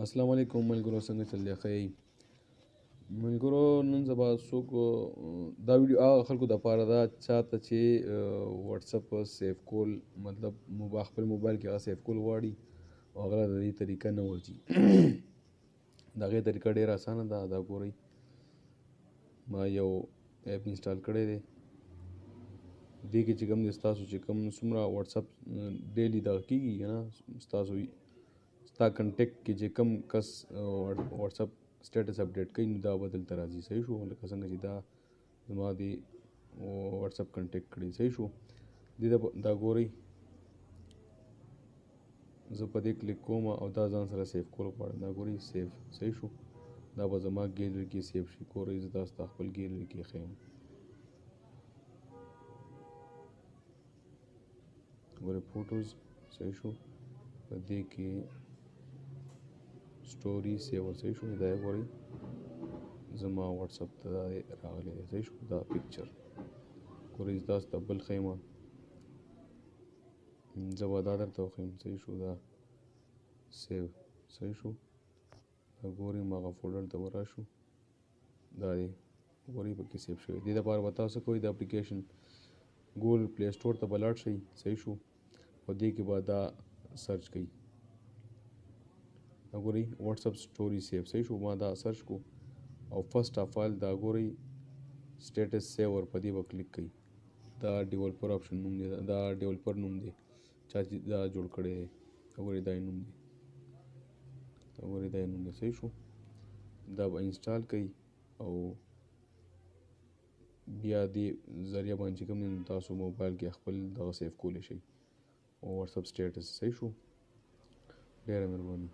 السلام علیکم ملګرو، څنګه چل دی؟ ښه یئ؟ ملګرو، نن سبا څوک دا ویډیو هغه خلکو دپاره ده چاته چې وټساپ سیف کول، مطلب خپل موبایل کې هغه سیف کول غواړي او هغه د دې طریقه نه ورځي. د هغې طریقه ډېره اسانه ده. دا ګورئ، ما یو ایپ انسټال کړی دی. دې کې چې کوم دی ستاسو چې کوم څومره وټساپ ډیلی دغه کېږي که نه، ستا کنټیکټ کې چې کوم کس وټساپ سټیټس اپډیټ کوي نو دا به دلته راځي. صحیح شو؟ لکه څنګه چې دا زما د وټساپ کنټیکټ کړي. صحیح شو؟ دا ګورئ، زه په دې کلیک کوم او دا ځان سره سیف کول غواړم. دا ګورئ سیف. صحیح شو؟ دا به زما ګیلري کې سیف شي. ګورئ زه تاسو ته خپل ګیلري کې ښیم. ګورئ فوټوز. صحیح شو؟ په دې کې سټوري سیور. صحیح شو؟ دا یې ګورئ زما وټساپ ته دا راغلی دی. صحیح شو؟ دا پکچر ګورئ زه تاسو ته بل ښیم. زه به دا درته وښیم. صحیح شو؟ دا سیو. صحیح شو؟ دا ګورئ هغه فولډر ته به راشو. دا دی ګورئ پکې سیف شوی. دې دپاره به تاسو کوئ، د اپلیکیشن ګوګل پلی سټور ته به لاړ شئ. صحیح شو؟ او دې کې به دا سرچ کوئ. دا ګورئ وټساپ سټوري سیف. صحیح شو؟ ما دا سرچ کو او فرسٹ آف آل دا ګورئ سټیټس سیور، په دې به کلیک کوئ. دا ډیولپر آپشن نوم دی، دا ډیولپر نوم دی چا چې دا جوړ کړی دی. دا ګورئ دا یې نوم دی. دا ګورئ دا یې نوم دی. صحیح شو؟ دا به انسټال کوئ او بیا دې ذریعه باندې چې کوم دی نو تاسو موبایل کې خپل دغه سیف کولی شئ او وټساپ سټیټس. صحیح شو؟ ډېره مهرباني.